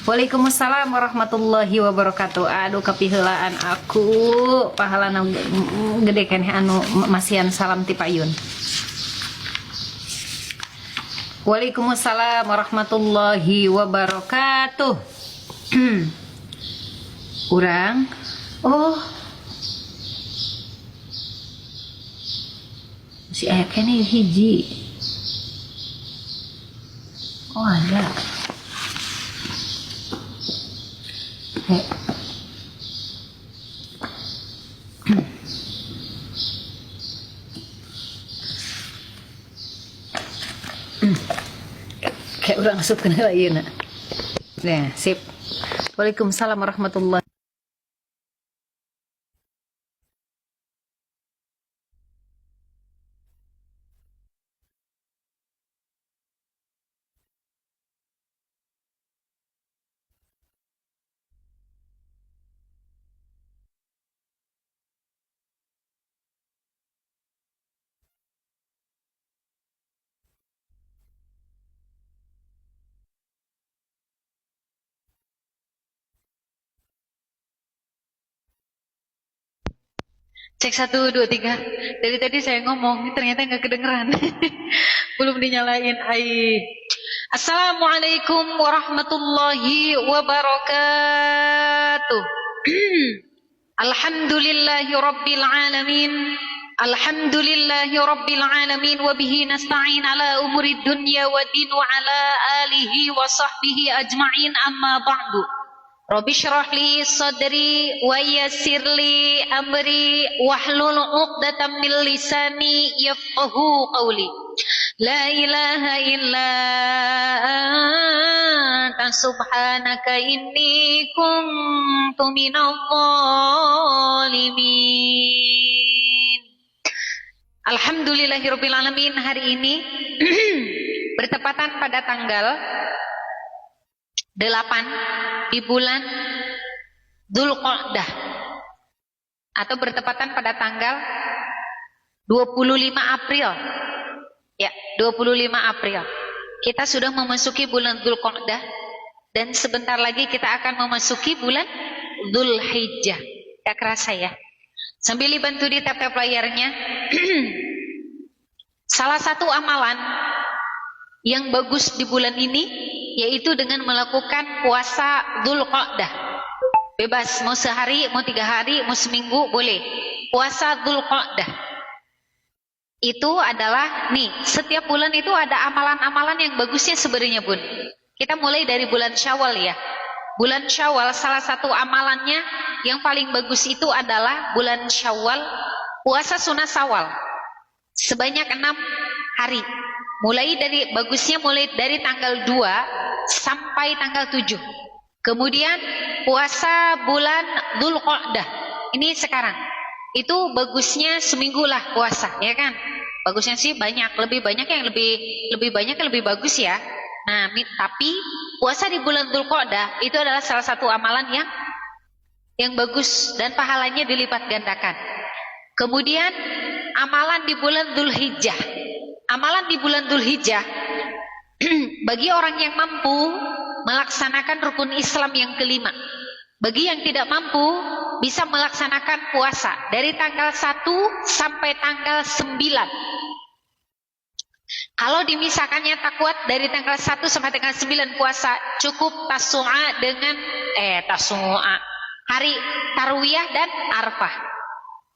Waalaikumsalam warahmatullahi wabarakatuh. Aduh kepihelaan aku pahalana gede kan anu masihan salam ti payun. Waalaikumsalam warahmatullahi wabarakatuh. Urang si aya keneh hiji. Ada. Kayak udah masuk ke lagi nak. Nah, sip. Waalaikumsalam warahmatullahi. Cek 1, 2, 3. Dari tadi saya ngomong, ternyata nggak kedengeran. Belum dinyalain. Hai. Assalamualaikum warahmatullahi wabarakatuh. Alhamdulillahi rabbil alamin. Alhamdulillahi rabbil alamin. Wabihi nasta'in ala umurid dunya wa din wa ala alihi wa sahbihi ajma'in amma ba'du. Rabbi syrah li sadri wa yassir li amri wahlul 'uqdatam min lisani yafqahu qawli. La ilaha illa anta subhanaka inni kuntu minadh dhalimin. Alhamdulillahirabbil alamin. Hari ini bertepatan pada tanggal 8 di bulan Dzulqa'dah atau bertepatan pada tanggal 25 April. Ya, 25 April. Kita sudah memasuki bulan Dzulqa'dah dan sebentar lagi kita akan memasuki bulan Dzulhijjah. Gak kerasa ya. Sambil dibantu di tap-tap layarnya. Salah satu amalan yang bagus di bulan ini yaitu dengan melakukan puasa Dzulqa'dah. Bebas, mau sehari, mau 3 hari, mau seminggu, boleh. Puasa Dzulqa'dah. Itu adalah, nih, setiap bulan itu ada amalan-amalan yang bagusnya sebenarnya, Bun. Kita mulai dari bulan Syawal ya. Bulan Syawal, salah satu amalannya yang paling bagus itu adalah bulan Syawal, puasa sunnah Syawal. Sebanyak 6 hari. Bagusnya mulai dari tanggal 2 sampai tanggal 7. Kemudian puasa bulan Dzulqa'dah. Ini sekarang. Itu bagusnya seminggu lah puasa, ya kan? Bagusnya sih banyak, lebih banyak yang lebih banyak lebih bagus ya. Nah, tapi puasa di bulan Dzulqa'dah itu adalah salah satu amalan yang bagus dan pahalanya dilipat gandakan. Kemudian amalan di bulan Dzulhijjah. Amalan di bulan Dzulhijjah bagi orang yang mampu melaksanakan rukun Islam yang kelima. Bagi yang tidak mampu bisa melaksanakan puasa dari tanggal 1 sampai tanggal 9. Kalau dimisalkannya tak kuat dari tanggal 1 sampai tanggal 9 puasa, cukup tasu'a dengan hari tarwiyah dan arfah.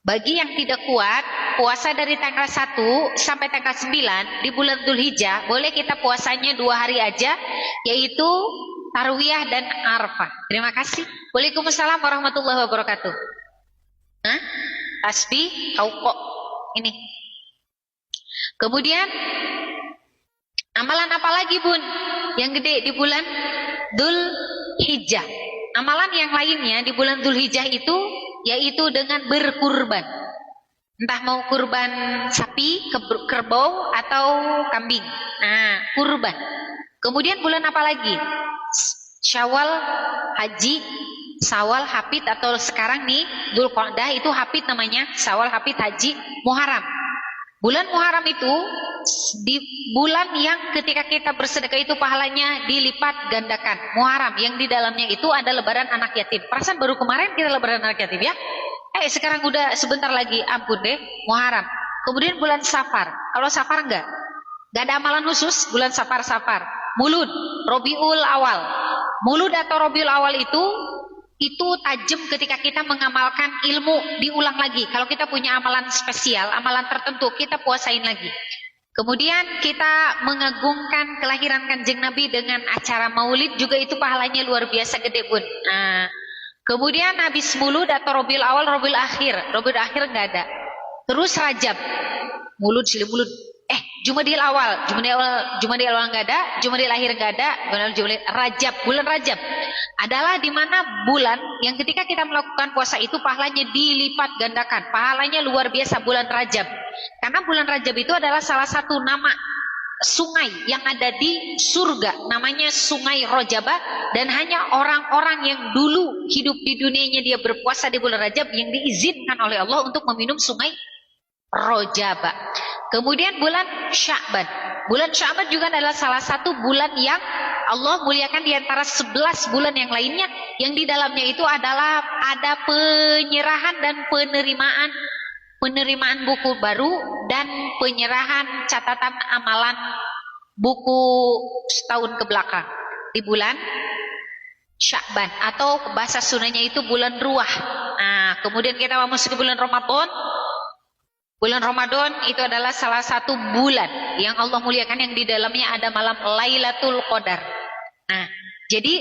Bagi yang tidak kuat, puasa dari tanggal 1 sampai tanggal 9 di bulan Dzulhijjah, boleh kita puasanya 2 hari aja, yaitu Tarwiyah dan Arfah. Terima kasih. Waalaikumsalam warahmatullahi wabarakatuh. Nah, tasbih, kok ini. Kemudian, amalan apa lagi, Bun? Yang gede di bulan Dzulhijjah. Amalan yang lainnya di bulan Dzulhijjah itu yaitu dengan berkurban. Entah mau kurban sapi, kerbau atau kambing. Nah, kurban. Kemudian bulan apa lagi? Syawal, Haji, Syawal, Hapid, atau sekarang nih Dzulqa'dah itu Hapid namanya. Syawal, Hapid, Haji, Muharram. Bulan Muharram itu di bulan yang ketika kita bersedekah itu pahalanya dilipat gandakan. Muharram yang di dalamnya itu ada lebaran anak yatim. Perasaan baru kemarin kita lebaran anak yatim ya. Sekarang udah sebentar lagi, ampun deh, Muharram. Kemudian bulan Safar. Kalau Safar enggak ada amalan khusus bulan Safar. Mulud, Robiul Awal. Mulud atau Robiul Awal itu tajam ketika kita mengamalkan ilmu, diulang lagi. Kalau kita punya amalan spesial, amalan tertentu, kita puasain lagi. Kemudian kita mengagungkan kelahiran Kanjeng Nabi dengan acara maulid, juga itu pahalanya luar biasa gede bun. Nah, kemudian habis mulud atau Robiul Awal, Robiul Akhir nggak ada. Terus Rajab, mulud, silih mulud. Jumadil awal nggak ada, Jumadil akhir nggak ada, bulan Rajab adalah di mana bulan yang ketika kita melakukan puasa itu pahalanya dilipat gandakan, pahalanya luar biasa bulan Rajab. Karena bulan Rajab itu adalah salah satu nama sungai yang ada di surga, namanya Sungai Rojabah, dan hanya orang-orang yang dulu hidup di dunianya dia berpuasa di bulan Rajab yang diizinkan oleh Allah untuk meminum sungai Rojabah. Kemudian bulan Sya'ban. Bulan Sya'ban juga adalah salah satu bulan yang Allah muliakan di antara 11 bulan yang lainnya, yang di dalamnya itu adalah ada penyerahan dan penerimaan buku baru dan penyerahan catatan amalan buku setahun ke belakang di bulan Sya'ban, atau bahasa Sundanya itu bulan Ruah. Nah, kemudian kita masuk ke bulan Ramadan. Bulan Ramadan itu adalah salah satu bulan yang Allah muliakan, yang di dalamnya ada malam Lailatul Qadar. Nah, jadi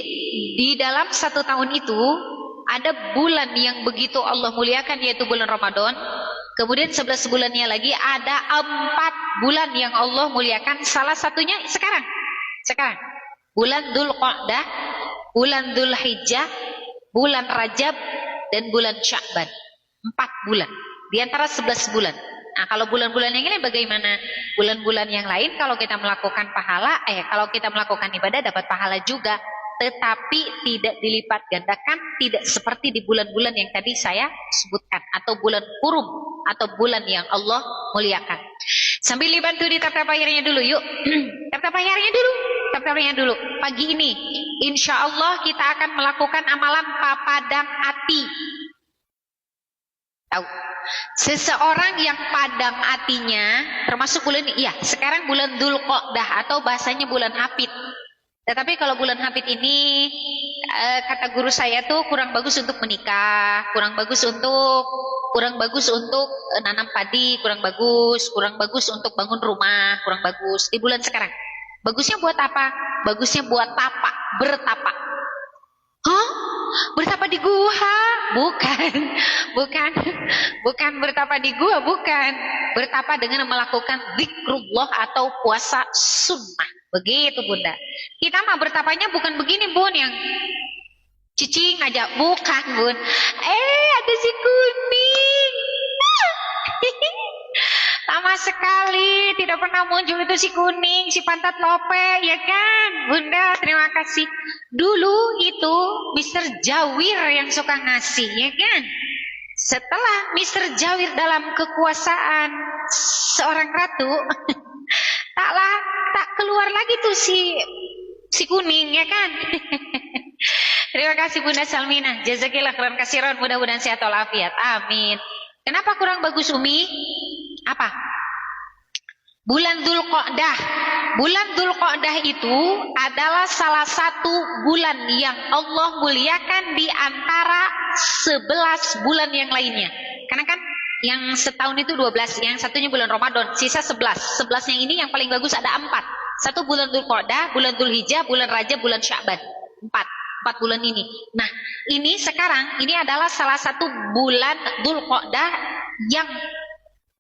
di dalam satu tahun itu ada bulan yang begitu Allah muliakan, yaitu bulan Ramadan. Kemudian 11 bulannya lagi ada 4 bulan yang Allah muliakan. Salah satunya sekarang bulan Dzul Qa'dah, bulan Dzul Hijjah, bulan Rajab, dan bulan Sya'ban. 4 bulan di antara 11 bulan. Nah, kalau bulan-bulan yang ini bagaimana? Bulan-bulan yang lain kalau kita melakukan kalau kita melakukan ibadah dapat pahala juga, tetapi tidak dilipat gandakan, tidak seperti di bulan-bulan yang tadi saya sebutkan, atau bulan Hurum, atau bulan yang Allah muliakan. Sambil dibantu di tap-tap akhirnya dulu, yuk. Tap-tap akhirnya dulu. Pagi ini, insya Allah kita akan melakukan amalan papadang hati. Tahu? Seseorang yang padam hatinya, termasuk bulan ini, ya sekarang bulan Dzul Qa'dah atau bahasanya bulan Hafid. Tetapi kalau bulan Hafid ini, kata guru saya tuh kurang bagus untuk menikah, kurang bagus untuk nanam padi, kurang bagus untuk bangun rumah, kurang bagus di bulan sekarang. Bagusnya buat apa? Bagusnya buat bertapa. Hah? Bertapa di gua? Bukan bertapa di gua, bukan. Bertapa dengan melakukan zikrullah atau puasa sunnah. Begitu Bunda. Kita mah bertapanya bukan begini Bun, yang cicing aja, bukan Bun. Ada si kuning. Lama sekali tidak pernah muncul itu si kuning, si pantat lope, ya kan? Bunda, terima kasih. Dulu itu Mr. Jawir yang suka ngasih, ya kan? Setelah Mr. Jawir dalam kekuasaan seorang ratu, tak keluar lagi tuh si kuning, ya kan? Terima kasih Bunda Salmina. Jazakillah khairan katsiran, mudah-mudahan sehat walafiat. Amin. Kenapa kurang bagus Umi? Apa? Bulan Dzul Qa'dah. Bulan Dzul Qa'dah itu adalah salah satu bulan yang Allah muliakan di antara 11 bulan yang lainnya. Karena kan yang setahun itu 12, yang satunya bulan Ramadan, sisa 11. 11 yang ini yang paling bagus ada 4. Satu bulan Dzul Qa'dah, bulan Dzul Hijjah, bulan Rajab, bulan Sya'ban. 4 bulan ini. Nah, ini sekarang ini adalah salah satu bulan Dzul Qa'dah, yang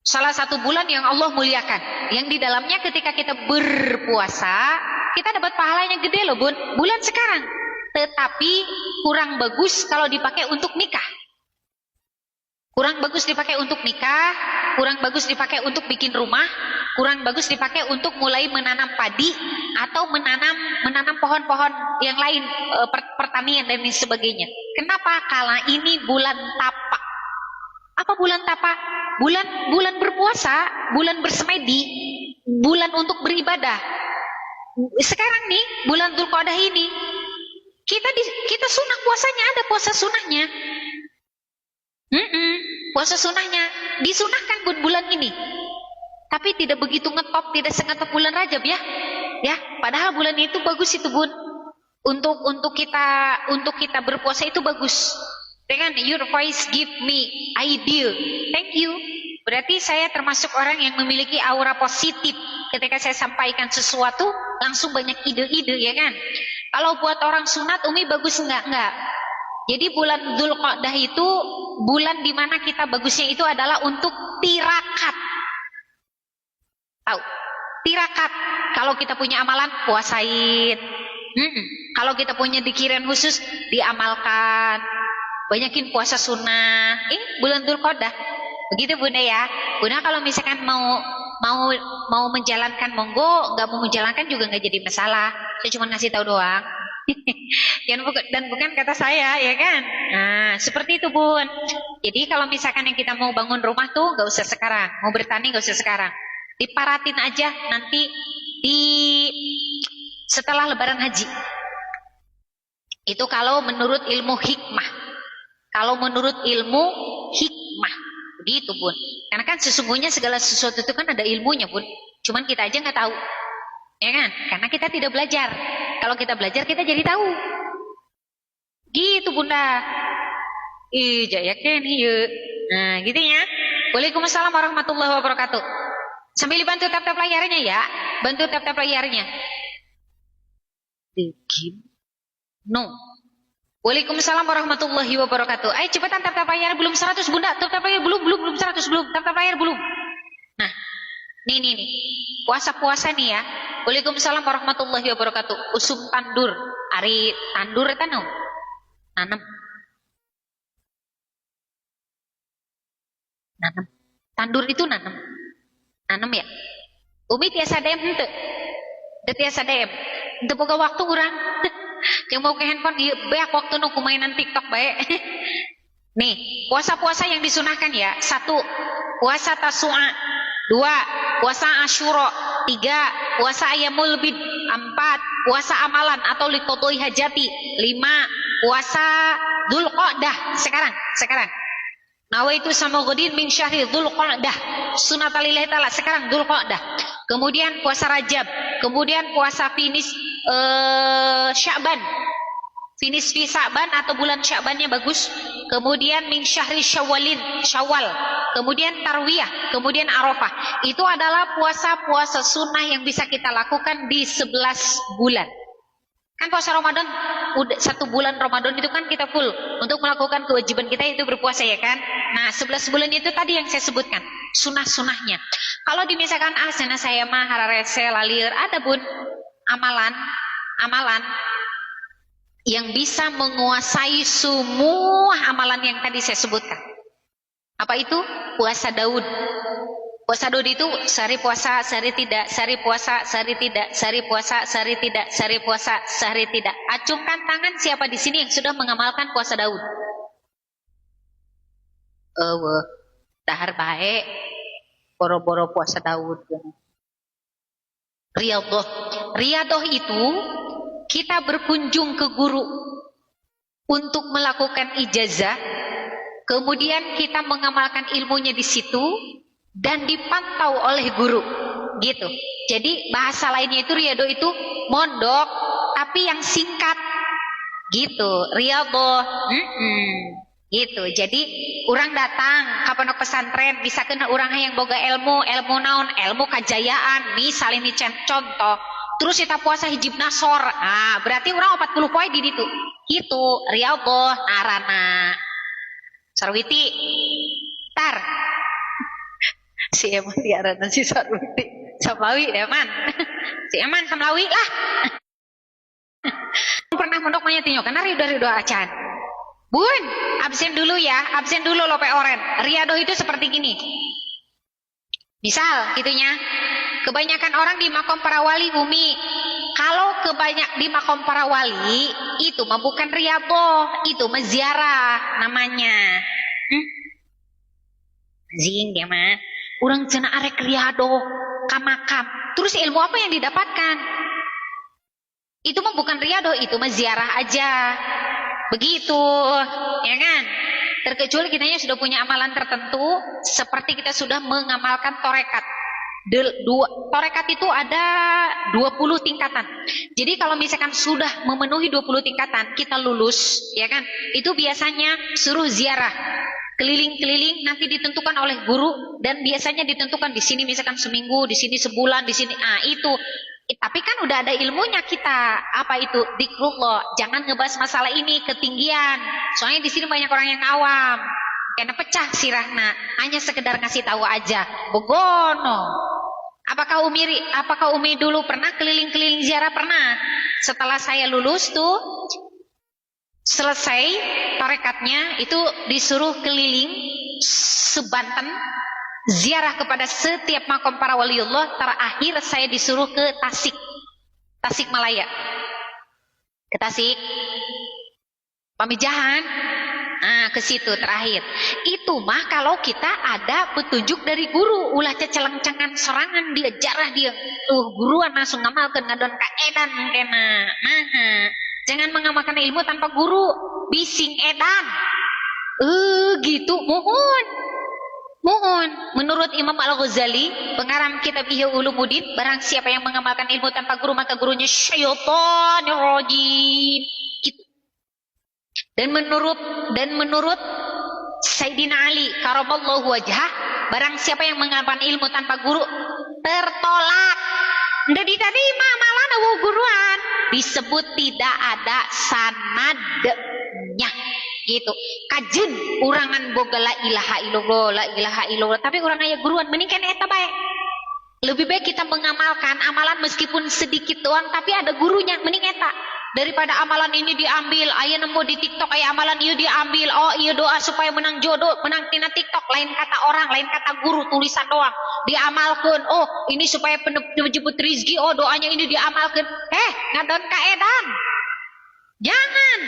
salah satu bulan yang Allah muliakan, yang di dalamnya ketika kita berpuasa kita dapat pahalanya gede loh Bun. Bulan sekarang, tetapi kurang bagus kalau dipakai untuk nikah. Kurang bagus dipakai untuk nikah, kurang bagus dipakai untuk bikin rumah, kurang bagus dipakai untuk mulai menanam padi atau menanam pohon-pohon yang lain, pertanian dan lain sebagainya. Kenapa? Karena ini bulan tapak. Apa bulan tapak? Bulan berpuasa, bulan bersemedi. bulan untuk beribadah. Sekarang nih bulan Dzulqa'dah ini kita sunnah puasanya, ada puasa sunnahnya. Puasa sunnahnya disunahkan bulan ini. Tapi tidak begitu ngetop, tidak sengetop bulan Rajab ya. Ya, padahal bulan itu bagus itu Bun. Untuk kita berpuasa itu bagus. Dengan your voice give me idea. Thank you. Berarti saya termasuk orang yang memiliki aura positif. Ketika saya sampaikan sesuatu, langsung banyak ide-ide ya kan. Kalau buat orang sunat, Umi bagus enggak? Enggak. Jadi bulan Dzulqa'dah itu bulan dimana kita bagusnya itu adalah untuk tirakat. Tahu? Tirakat. Kalau kita punya amalan, puasain. Kalau kita punya dikiran khusus, diamalkan. Banyakin puasa sunnah. Bulan Dzulqa'dah. Begitu Bunda ya. Bunda kalau misalkan mau menjalankan monggo, nggak mau menjalankan juga nggak jadi masalah. Saya cuma ngasih tahu doang. Dan bukan kata saya ya kan. Nah seperti itu Bun. Jadi kalau misalkan yang kita mau bangun rumah tuh nggak usah sekarang, mau bertani nggak usah sekarang, diparatin aja nanti setelah Lebaran Haji. Itu kalau menurut ilmu hikmah. Kalau menurut ilmu hikmah, begitu Bun. Karena kan sesungguhnya segala sesuatu itu kan ada ilmunya Bun. Cuman kita aja nggak tahu, ya kan? Karena kita tidak belajar. Kalau kita belajar kita jadi tahu. Gitu Bunda. Yakin iya. Nah gitu ya. Waalaikumsalam warahmatullahi wabarakatuh. Sambil dibantu tap-tap layarnya ya. Bantu tap-tap layarnya. No. Waalaikumsalam warahmatullahi wabarakatuh. Ayo cepetan tap-tap layar belum 100 Bunda. Tap-tap layar belum 100 belum. Tap-tap layar belum. Nah. Nih. Puasa-puasa nih ya. Waalaikumsalam warahmatullahi wabarakatuh. Usum tandur. Ari tandur eta naon? Nanam. Tandur itu nanam. Nanam ya. Umi tiasa DM henteu. Teu tiasa DM. Teu boga waktu urang. Yang mau ke handphone ieu beak waktu nu kumainan TikTok bae. Nih, puasa-puasa yang disunahkan ya. 1. Puasa Tasu'a. 2. Puasa Asyura. 3. Puasa Ayyamul Bid. 4. Puasa amalan atau liqodoi hajati. 5. Puasa Dzulqa'dah. Sekarang. Nawaitu samaghdin min syahri Dzulqa'dah. Sunatalillahi ta'ala. Sekarang Dzulqa'dah. Kemudian puasa Rajab. Kemudian puasa finish Sya'ban. Finish fi Sya'ban atau bulan Sya'bannya bagus. Kemudian min syahri Syawal. Kemudian tarwiyah, kemudian Arafah. Itu adalah puasa-puasa sunnah yang bisa kita lakukan di 11 bulan. Kan puasa Ramadan, 1 bulan Ramadan itu kan kita full untuk melakukan kewajiban kita itu berpuasa ya kan. Nah 11 bulan itu tadi yang saya sebutkan, sunnah-sunnahnya. Kalau misalkan sana saya mah hararese lalir, ada Bun amalan yang bisa menguasai semua amalan yang tadi saya sebutkan. Apa itu? Puasa Daud. Puasa Daud itu sehari puasa, sehari tidak, sehari puasa, sehari tidak, sehari puasa, sehari tidak, sehari puasa, sehari tidak. Acungkan tangan siapa di sini yang sudah mengamalkan puasa Daud? Dahar baik, boro-boro puasa Daud. Riyadhah itu kita berkunjung ke guru untuk melakukan ijazah, kemudian kita mengamalkan ilmunya di situ dan dipantau oleh guru, gitu. Jadi bahasa lainnya itu riyadhah itu mondok tapi yang singkat, gitu. Riyadhah, gitu. Jadi orang datang ke pondok pesantren bisa kena orang yang boga ilmu naon, ilmu kajayaan, misalnya ini contoh. Terus kita puasa hijib nasor, berarti orang 40 poin di situ. Gitu, riyadhah narana. Sarwiti, tar. Si Eman diarana si Sarwiti, Samlawi Eman. Si Eman Samlawi lah. Pernah mondok manya tinyo karena ridho acan. Bun, absen dulu ya, absen dulu lope oren. Riyadhah itu seperti gini. Misal gitunya, kebanyakan orang di makom para wali Umi. Kalau di makom para wali itu mah bukan riyadhah, itu mah ziarah namanya. Zing dia mah. Urang cenah arek riyadhah makam-makam. Terus ilmu apa yang didapatkan? Itu mah bukan riadoh, itu mah ziarah aja. Begitu, ya kan? Terkecuali kitanya sudah punya amalan tertentu, seperti kita sudah mengamalkan torekat. Torekat itu ada 20 tingkatan. Jadi kalau misalkan sudah memenuhi 20 tingkatan, kita lulus, ya kan? Itu biasanya suruh ziarah. Keliling-keliling nanti ditentukan oleh guru, dan biasanya ditentukan di sini misalkan seminggu, di sini sebulan, di sini itu. Tapi kan udah ada ilmunya kita. Apa itu? Zikrullah. Jangan ngebahas masalah ini ketinggian. Soalnya di sini banyak orang yang awam. Karena pecah sirahna. Hanya sekedar ngasih tahu aja. Begono. Apakah Umi dulu pernah keliling-keliling ziarah? Pernah. Setelah saya lulus tuh, selesai tarekatnya itu disuruh keliling sebanten, ziarah kepada setiap makam para waliullah. Terakhir saya disuruh ke Tasik Malaya, ke Tasik Pamijahan, ke situ terakhir. Itu mah kalau kita ada petunjuk dari guru, ulah ceceleng-cengan serangan dia jarah dia guruan langsung ngamalkeun ngadon kaedan kena. Jangan mengamalkan ilmu tanpa guru, bising edan. Gitu, mohon. Menurut Imam Al-Ghazali, pengarang kitab Ihya Ulumuddin, barang siapa yang mengamalkan ilmu tanpa guru, maka gurunya syaitanir rajim. Gitu. Dan menurut Sayyidina Ali karamallahu wajhah, barang siapa yang mengamalkan ilmu tanpa guru tertolak. Nggak diterima, malah ada guruan. Disebut tidak ada sanadnya. Gitu. Kajen urangan boga la ilaha illallah, tapi orang aya guruan mending kene eta bae. Lebih baik kita mengamalkan amalan meskipun sedikit doang tapi ada gurunya, mending eta daripada amalan ini diambil. Aya nemu di TikTok aya amalan ieu diambil, oh ieu doa supaya menang jodoh, menang tina TikTok, lain kata orang, lain kata guru, tulisan doang diamalkeun. Oh ini supaya penjemput rezeki, oh doanya ini diamalkeun. Ngadon kaedan, jangan.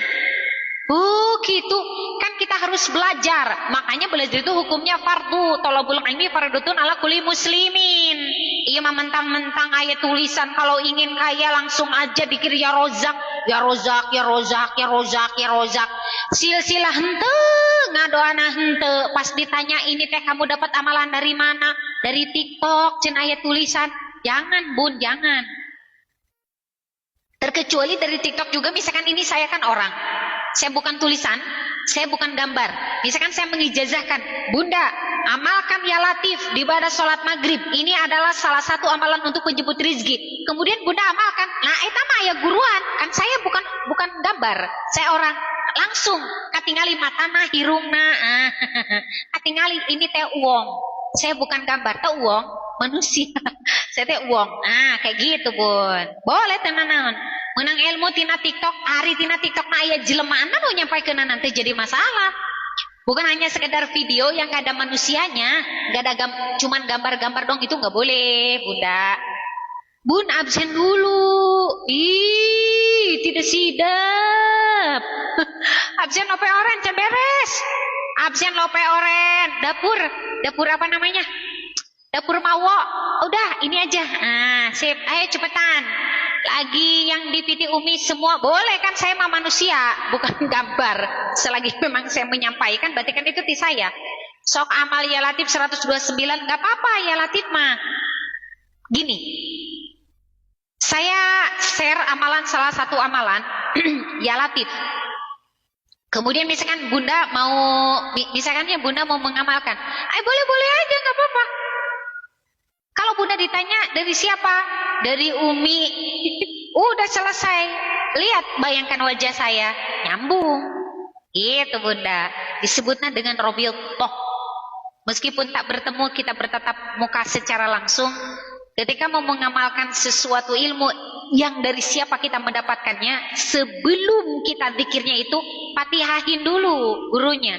Gitu kan, kita harus belajar. Makanya belajar itu hukumnya fardu. Thalabul ilmi fardutun ala kulli muslimin. Iya mah mentang-mentang ayat tulisan, kalau ingin kaya langsung aja dikir ya rozak, ya rozak, ya rozak, ya rozak, ya rozak. Silsilah hente, ngadoana hente. Pas ditanya ini teh kamu dapat amalan dari mana? Dari TikTok, cen ayat tulisan. Jangan bun, jangan. Terkecuali dari TikTok juga, misalkan ini saya kan orang, saya bukan tulisan, saya bukan gambar. Misalkan saya mengijazahkan, Bunda, amalkan ya Latif di ibadah sholat maghrib. Ini adalah salah satu amalan untuk penjemput rezeki. Kemudian Bunda amalkan. Nah, eta mah ya guruan. Kan saya bukan gambar. Saya orang langsung katingali matana hirungna. Katingali ini teh uang. Saya bukan gambar, teh uang, manusia. Saya teh uang. Kayak gitu, Bun. Boleh tenan-tenan. Menang ilmu tina TikTok, hari tina TikTok na aya jelemaana nu nyampaikeun nanti jadi masalah. Bukan hanya sekedar video yang gak ada manusianya, gak ada cuman gambar-gambar dong, itu gak boleh, Bunda. Bun, absen dulu. Ih, tidak sidap. Absen lope oren, beres. Absen lope oren, dapur apa namanya? Dapur mawo. Udah, ini aja. Sip, ayo cepetan. Lagi yang di PT Umi semua boleh kan, saya mah manusia bukan gambar. Selagi memang saya menyampaikan berarti kan itu di saya. Sok amal ya Latif 129 nggak apa-apa ya Latif mah. Gini, saya share amalan, salah satu amalan ya Latif. Kemudian misalkan Bunda mau, misalkan ya Bunda mau mengamalkan, boleh aja nggak apa-apa. Kalau Bunda ditanya dari siapa? Dari Umi. Udah selesai. Lihat, bayangkan wajah saya. Nyambung. Gitu Bunda. Disebutnya dengan Robil Toh. Meskipun tak bertemu, kita bertatap muka secara langsung. Ketika mau mengamalkan sesuatu ilmu yang dari siapa kita mendapatkannya, sebelum kita zikirnya itu, patihahin dulu gurunya.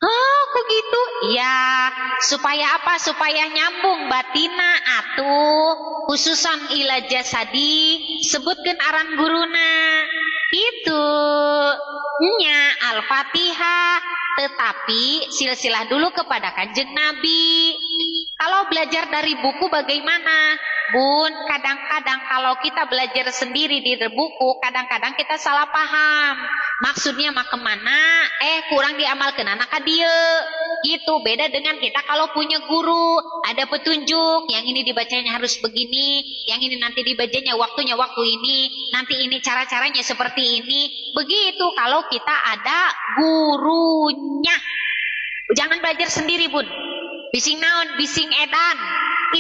Kok gitu? Ya, supaya apa? Supaya nyambung batina atuh, khususan ila jasadi, sebutkan aran guruna. Itu nya Al-Fatihah, tetapi silsilah dulu kepada Kanjeng Nabi. Kalau belajar dari buku bagaimana? Bun, kadang-kadang kalau kita belajar sendiri di buku, kadang-kadang kita salah paham. Maksudnya mah kemana? Kurang diamalkan anak dia. Gitu, beda dengan kita kalau punya guru, ada petunjuk, yang ini dibacanya harus begini, yang ini nanti dibacanya waktunya waktu ini, nanti ini cara-caranya seperti ini. Begitu kalau kita ada gurunya. Jangan belajar sendiri, Bun. Bising naon, bising edan.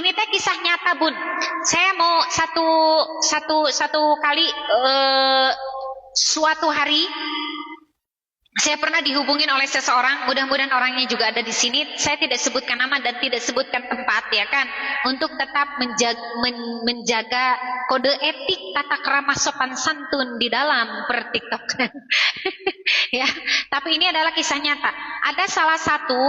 Ini teh kisah nyata, Bun. Saya mau satu kali suatu hari saya pernah dihubungin oleh seseorang, mudah-mudahan orangnya juga ada di sini. Saya tidak sebutkan nama dan tidak sebutkan tempat, ya kan, untuk tetap menjaga kode etik tata krama sopan santun di dalam per-tiktokan. Ya, tapi ini adalah kisah nyata. Ada salah satu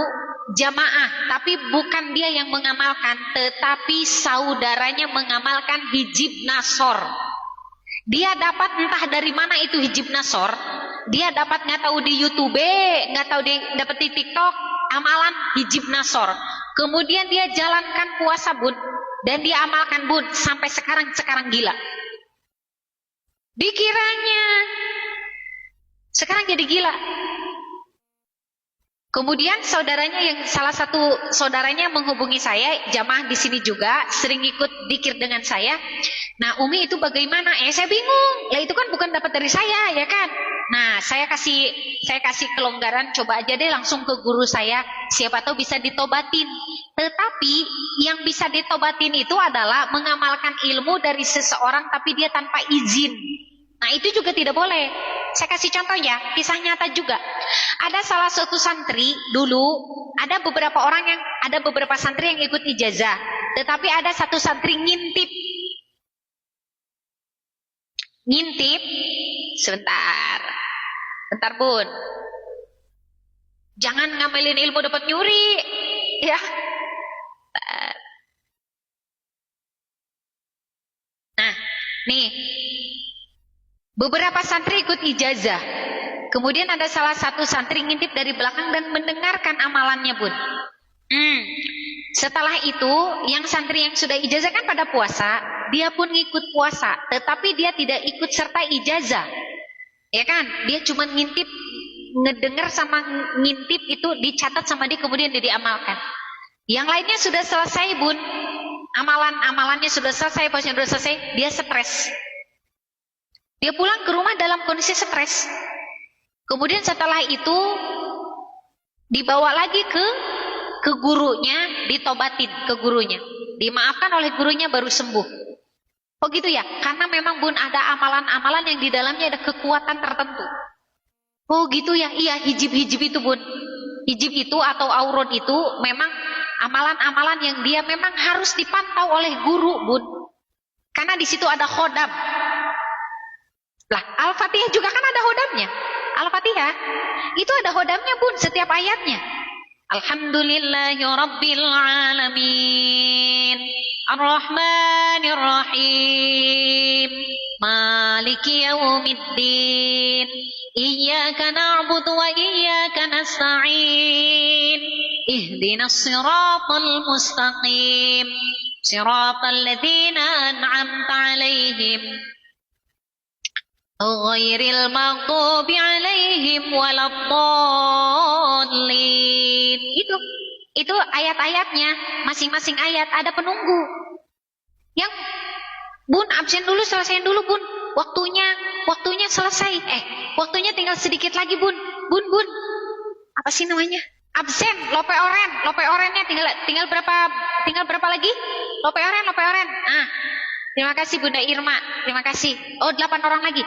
jamaah, tapi bukan dia yang mengamalkan, tetapi saudaranya mengamalkan hijib nasor. Dia dapat entah dari mana itu hijib nasor. Dia dapat nggak tahu di YouTube, nggak tahu dapat di TikTok, amalan hijib nasor. Kemudian dia jalankan puasa, Bun, dan dia amalkan, Bun, sampai sekarang gila. Dikiranya sekarang jadi gila. Kemudian salah satu saudaranya menghubungi saya, jamaah di sini juga, sering ikut dikir dengan saya. Nah, Umi itu bagaimana? Saya bingung. Lah itu kan bukan dapat dari saya, ya kan? Nah, saya kasih kelonggaran, coba aja deh langsung ke guru saya, siapa tahu bisa ditobatin. Tetapi yang bisa ditobatin itu adalah mengamalkan ilmu dari seseorang tapi dia tanpa izin. Nah, itu juga tidak boleh. Saya kasih contoh ya, kisah nyata juga. Ada salah satu santri dulu, ada beberapa santri yang ikut ijazah, tetapi ada satu santri ngintip. Sebentar, Bun. Jangan ngambilin ilmu dapat nyuri, ya. Nah, nih, beberapa santri ikut ijazah. Kemudian ada salah satu santri ngintip dari belakang dan mendengarkan amalannya, Bun. Setelah itu, yang santri yang sudah ijazah kan pada puasa, dia pun ngikut puasa, tetapi dia tidak ikut serta ijazah. Ya kan? Dia cuma ngintip, ngedengar sama ngintip itu dicatat sama dia, kemudian dia diamalkan. Yang lainnya sudah selesai, Bun. Amalannya sudah selesai, puasanya sudah selesai, dia stres. Dia pulang ke rumah dalam kondisi stres. Kemudian setelah itu dibawa lagi ke gurunya, ditobatin ke gurunya. Dimaafkan oleh gurunya baru sembuh. Oh gitu ya? Karena memang, Bun, ada amalan-amalan yang di dalamnya ada kekuatan tertentu. Oh gitu ya? Iya, hijib-hijib itu, Bun. Hijib itu atau aurot itu memang amalan-amalan yang dia memang harus dipantau oleh guru, Bun. Karena di situ ada khodam. Lah, Al-Fatihah juga kan ada khodamnya. Al-Fatihah itu ada khodamnya, Bun, setiap ayatnya. Alhamdulillahi Rabbil Alamin, Ar-Rahmanir Rahim, Maliki Yawmiddin, Iyyaka na'budu wa iyyaka nasta'in, Ihdinas siratal mustaqim, Siratal ladzina an'amta 'alaihim, ghairil maghdubi 'alaihim waladdallin. Itu ayat-ayatnya, masing-masing ayat ada penunggu. Yang Bun absen dulu, selesaiin dulu, Bun. Waktunya selesai. Waktunya tinggal sedikit lagi, Bun. Bun. Apa sih namanya? Absen, lope orennya tinggal berapa lagi? Lope oren. Ah. Terima kasih Bunda Irma, terima kasih. Oh, 8 orang lagi,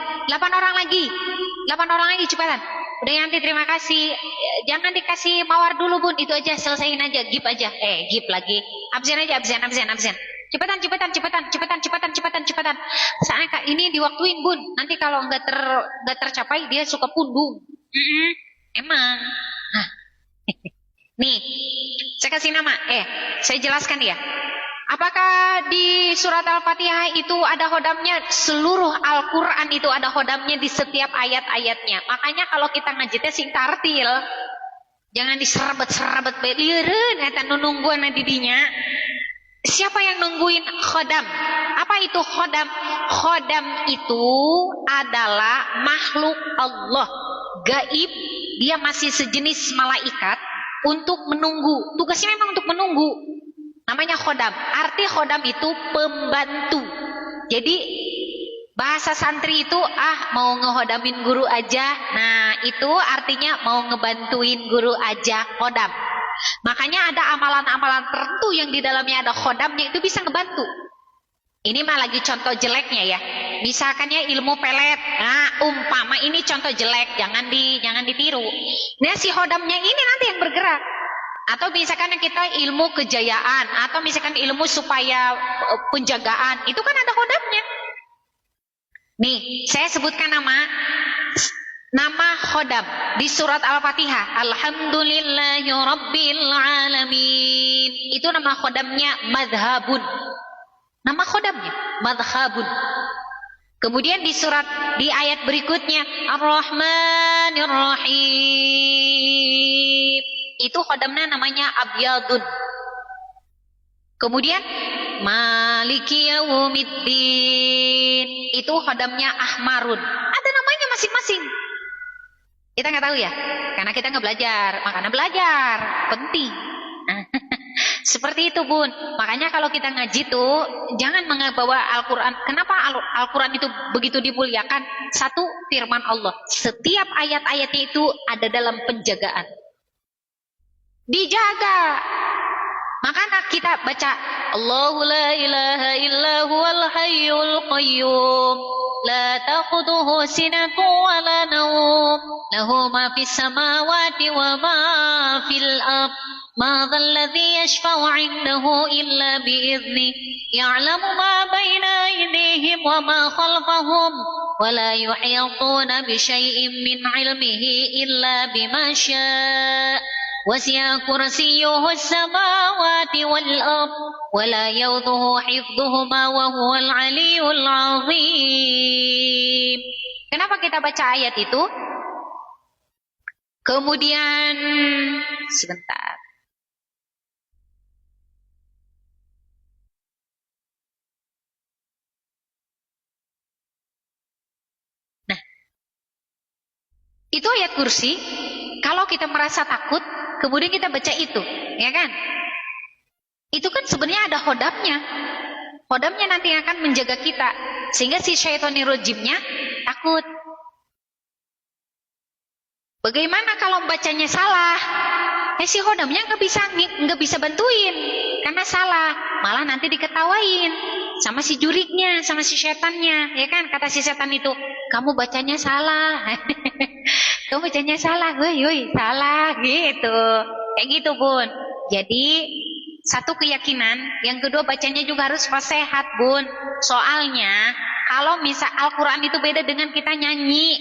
cepatan. Udah Yanti, terima kasih. Jangan dikasih mawar dulu, Bun, itu aja, selesaiin aja, gip aja. Gip lagi. Absen aja, absen. Cepetan. Soalnya Kak, ini diwaktuin, Bun. Nanti kalau nggak tercapai dia suka pundung. Emang. Nah. Nih, saya kasih nama. Saya jelaskan ya. Apakah di surat Al-Fatihah itu ada khodamnya? Seluruh Al-Quran itu ada khodamnya di setiap ayat-ayatnya. Makanya kalau kita ngaji sing tartil. Jangan diserabet-serabet bae lieureun eta nu nungguan didinya. Siapa yang nungguin khodam? Apa itu khodam? Khodam itu adalah makhluk Allah gaib, dia masih sejenis malaikat untuk menunggu. Tugasnya memang untuk menunggu. Namanya khodam. Arti khodam itu pembantu. Jadi bahasa santri itu mau ngehodamin guru aja. Nah, itu artinya mau ngebantuin guru aja, khodam. Makanya ada amalan-amalan tertentu yang di dalamnya ada khodamnya, itu bisa ngebantu. Ini mah lagi contoh jeleknya ya. Misalkannya ilmu pelet. Nah, umpama ini contoh jelek, jangan ditiru. Nah, si khodamnya ini nanti yang bergerak. Atau misalkan kita ilmu kejayaan, atau misalkan ilmu supaya penjagaan, itu kan ada khodamnya. Nih, saya sebutkan nama khodam di surat Al-Fatihah. Alhamdulillahi Rabbil Alamin. Itu nama khodamnya madhabun. Nama khodamnya madhabun. Kemudian di ayat berikutnya Ar-Rahmanir Rahim. Itu khodamnya namanya Abyadun. Kemudian Maliki Yaumiddin. Itu khodamnya Ahmarun. Ada namanya masing-masing. Kita nggak tahu ya, karena kita nggak belajar. Makanya belajar penting. Seperti itu Bun. Makanya kalau kita ngaji tuh jangan membawa Al-Quran. Kenapa Al-Quran itu begitu dimuliakan? Satu, firman Allah. Setiap ayat-ayatnya itu ada dalam penjagaan. Dijaga. Makanya kita baca Allahu la ilaha illa huwal hayyul qayyum la ta'khudhuhu sinatun wa la nawm lahu ma fis samawati wa ma fil ardh ma dhal ladzi yashfa'u 'indahu illa bi idzni ya'lamu ma baina aydihim wa ma khalfahum wa la yuhituna bi syai'in min 'ilmihi illa bima syaa' وسع كرسيه السماوات والأرض ولا يؤوده حفظهما وهو العلي العظيم. Kenapa kita baca ayat itu? Kemudian sebentar. Nah, itu ayat kursi. Kalau kita merasa takut, kemudian kita baca itu, ya kan? Itu kan sebenarnya ada khodamnya. Khodamnya nanti akan menjaga kita, sehingga si syaitonir rajimnya takut. Bagaimana kalau bacanya salah? Si khodamnya nggak bisa bantuin, karena salah. Malah nanti diketawain sama si juriknya, sama si setannya, ya kan? Kata si setan itu, kamu bacanya salah. Kamu bacanya salah, woi, salah gitu. Kayak gitu, Bun. Jadi, satu keyakinan, yang kedua bacanya juga harus fasihat, Bun. Soalnya, kalau misal Al-Quran itu beda dengan kita nyanyi.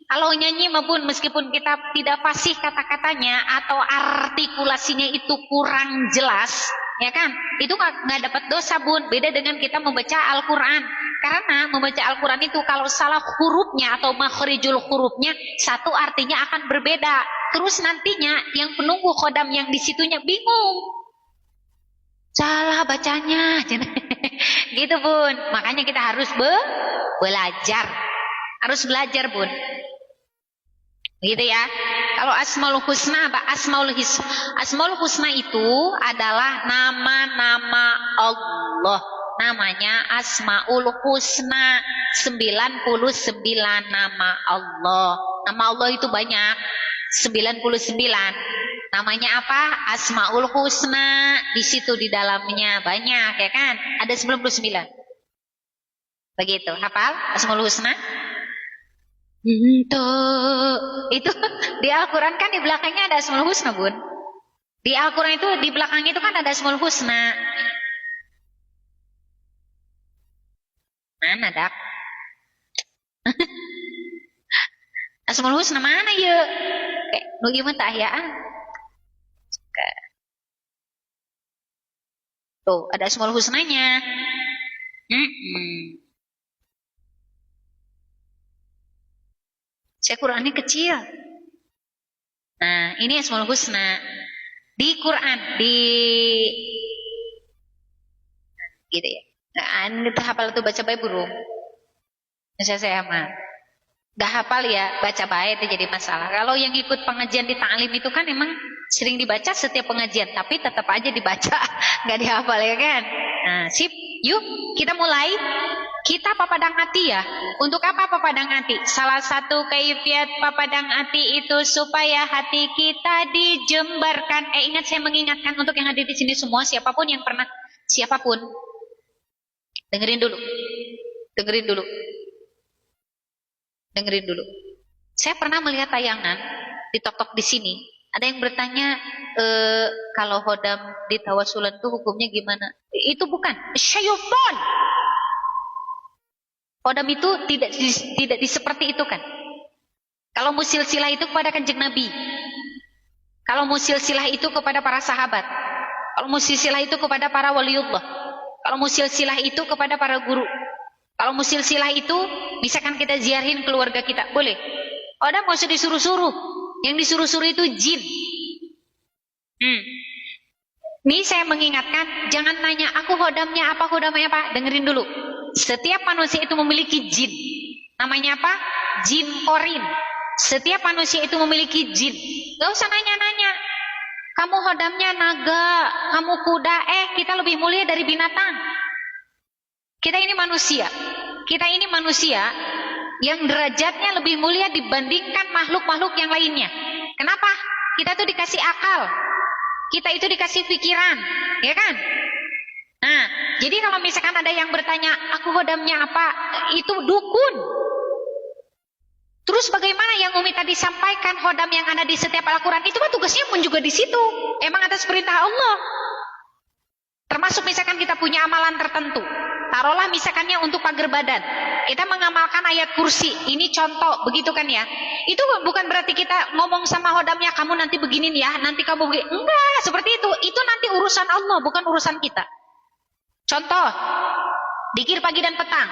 Kalau nyanyi mah Bun, meskipun kita tidak fasih kata-katanya atau artikulasinya itu kurang jelas, ya kan? Itu nggak dapat dosa Bun. Beda dengan kita membaca Al-Quran. Karena membaca Al-Quran itu kalau salah hurufnya atau makhrijul hurufnya, satu artinya akan berbeda. Terus nantinya yang penunggu khodam yang di situnya bingung. Salah bacanya. Gitu Bun. Makanya kita harus belajar. Harus belajar Bun. Gitu ya. Kalau Asmaul Husna, Asmaul Husna itu adalah nama-nama Allah. Namanya Asmaul Husna, 99 nama Allah. Nama Allah itu banyak, 99. Namanya apa? Asmaul Husna. Di situ di dalamnya banyak, ya kan? Ada 99. Begitu, hafal Asmaul Husna? Itu di Al-Quran kan di belakangnya ada Asmaul Husna, Bun. Di Al-Quran itu di belakangnya itu kan ada Asmaul Husna. Mana dak? Asmaul Husna mana ya? Nu ieu mah tahyaan. Tuh, ada Asmaul Husnanya. Saya Qurannya kecil. Nah, ini Asmaul Husna. Di Quran, gitu ya. Nah, ini hafal tuh baca baik burung. Saya mah gak hafal ya, baca baik itu jadi masalah. Kalau yang ikut pengajian di ta'lim itu kan emang sering dibaca setiap pengajian, tapi tetap aja dibaca, gak dihafal ya kan. Nah, sip, yuk kita mulai. Kita papadang hati ya. Untuk apa papadang hati? Salah satu kaifiat papadang hati itu supaya hati kita dijembarkan. Ingat, saya mengingatkan untuk yang hadir di sini semua, siapapun yang pernah, siapapun, dengerin dulu, dengerin dulu, dengerin dulu. Saya pernah melihat tayangan di tok-tok di sini. Ada yang bertanya, kalau hodam di tawasulan itu hukumnya gimana? Itu bukan syaitan. Hodam itu tidak seperti itu kan. Kalau musilsilah itu kepada kanjeng Nabi. Kalau musilsilah itu kepada para sahabat. Kalau musilsilah itu kepada para waliullah. Kalau musilsilah itu kepada para guru. Kalau musilsilah itu misalkan kita ziarahin keluarga kita, boleh. Hodam nggak usah disuruh-suruh. Yang disuruh-suruh itu jin. Ini saya mengingatkan, jangan tanya aku hodamnya apa, hodamnya apa. Dengerin dulu. Setiap manusia itu memiliki jin. Namanya apa? Jin korin. Setiap manusia itu memiliki jin. Gak usah nanya-nanya. Kamu hodamnya naga, kamu kuda. Kita lebih mulia dari binatang. Kita ini manusia. Kita ini manusia yang derajatnya lebih mulia dibandingkan makhluk-makhluk yang lainnya. Kenapa? Kita tuh dikasih akal. Kita itu dikasih pikiran. Ya kan? Nah, jadi kalau misalkan ada yang bertanya, aku hodamnya apa? Itu dukun. Terus bagaimana yang Umi tadi sampaikan, hodam yang ada di setiap Al-Quran, itu kan tugasnya pun juga di situ. Emang atas perintah Allah. Termasuk misalkan kita punya amalan tertentu. Taruhlah misalkannya untuk pagar badan. Kita mengamalkan ayat kursi. Ini contoh, begitu kan ya. Itu bukan berarti kita ngomong sama hodamnya, kamu nanti beginin ya, nanti kamu begini. Enggak, seperti itu. Itu nanti urusan Allah, bukan urusan kita. Contoh, dikir pagi dan petang.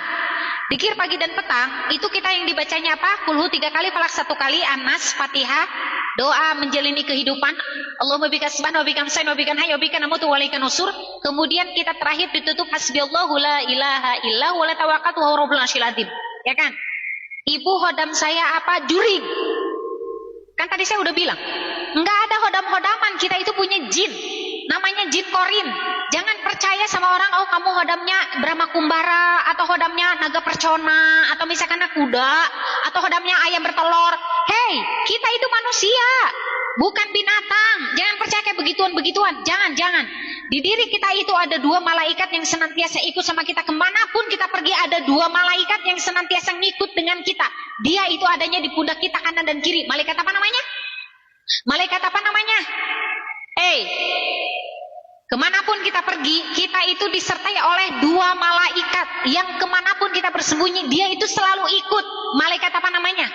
Dikir pagi dan petang, itu kita yang dibacanya apa? Kulhu 3 kali, falak 1 kali, Anas, Fatihah, doa menjalani kehidupan. Allahumma bika asbahna wa bika amsayna wa bika nahya wa bika namutu wa ilaika nusur. Kemudian kita terakhir ditutup hasbiyallahu la ilaha illa wa la tawakkatu wa rabbul arsyil azim. Ya kan? Ibu hodam saya apa? Jurig. Kan tadi saya udah bilang, enggak ada hodam-hodaman, kita itu punya jin. Namanya jin korin. Jangan percaya sama orang, oh kamu hodamnya Brahma Kumbara, atau hodamnya naga percona, atau misalkan kuda, atau hodamnya ayam bertelur. Hei, kita itu manusia, bukan binatang. Jangan percaya kayak begituan-begituan. Jangan. Di diri kita itu ada 2 malaikat yang senantiasa ikut sama kita. Kemanapun kita pergi ada 2 malaikat yang senantiasa ngikut dengan kita. Dia itu adanya di pundak kita kanan dan kiri. Malaikat apa namanya? Malaikat apa namanya? Kemanapun kita pergi, kita itu disertai oleh 2 malaikat yang kemanapun kita bersembunyi, dia itu selalu ikut. Malaikat apa namanya?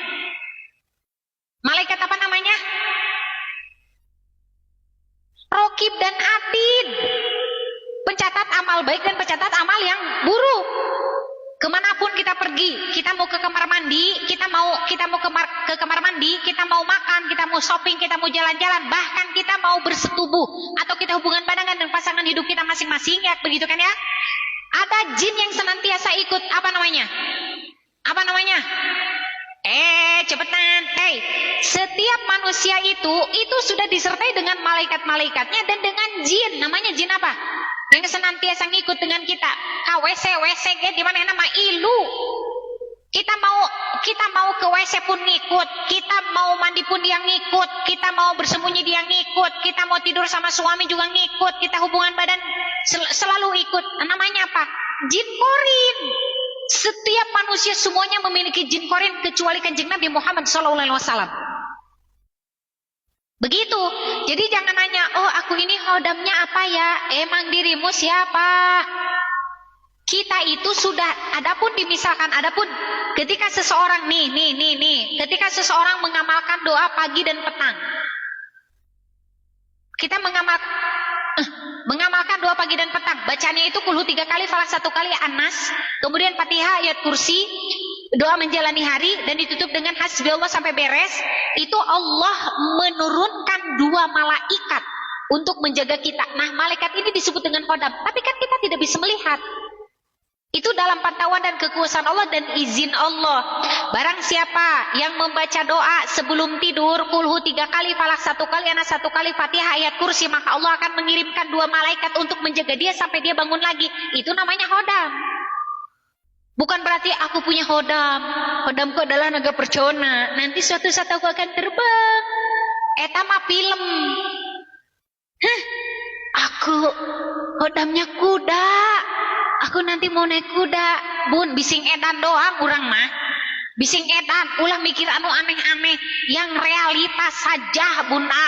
Malaikat apa namanya? Rokib dan Atid. Pencatat amal baik dan pencatat amal yang buruk. Kemanapun kita pergi, kita mau ke kamar mandi, kita mau ke kamar mandi, kita mau makan, kita mau shopping, kita mau jalan-jalan, bahkan kita mau bersetubuh atau kita hubungan badangan dengan pasangan hidup kita masing-masing, ya begitu kan ya? Ada jin yang senantiasa ikut. Apa namanya? Apa namanya? Cepetan. Setiap manusia itu sudah disertai dengan malaikat-malaikatnya dan dengan jin. Namanya jin apa? Yang senantiasa ngikut dengan kita. WC di mana nama ilu. Kita mau ke WC pun ngikut, kita mau mandi pun dia ngikut, kita mau bersembunyi dia ngikut, kita mau tidur sama suami juga ngikut, kita hubungan badan selalu ikut. Namanya apa? Jin korin. Setiap manusia semuanya memiliki jin korin kecuali kanjeng Nabi Muhammad SAW. Begitu. Jadi jangan nanya, oh aku ini hodamnya apa ya? Emang dirimu siapa? Kita itu sudah, adapun ketika seseorang ketika seseorang mengamalkan doa pagi dan petang, kita mengamalkan doa pagi dan petang, bacanya itu kulhu 3 kali, falak 1 kali, Anas, kemudian Fatihah, ayat kursi, doa menjalani hari dan ditutup dengan hasbi Allah sampai beres, itu Allah menurunkan 2 malaikat untuk menjaga kita. Nah, malaikat ini disebut dengan khodam, tapi kan kita tidak bisa melihat. Itu dalam pantauan dan kekuasaan Allah dan izin Allah. Barang siapa yang membaca doa sebelum tidur, kulhu 3 kali, falak 1 kali, anas 1 kali, fatihah, ayat kursi, maka Allah akan mengirimkan 2 malaikat untuk menjaga dia sampai dia bangun lagi. Itu namanya khodam. Bukan berarti aku punya khodam. Khodamku adalah naga percona. Nanti suatu saat aku akan terbang. Eta mah film. Aku khodamnya kuda. Aku nanti mau naik kuda. Bun, bising edan doang urang mah. Bising edan, ulah mikir anu aneh-aneh. Yang realitas saja, Bunda.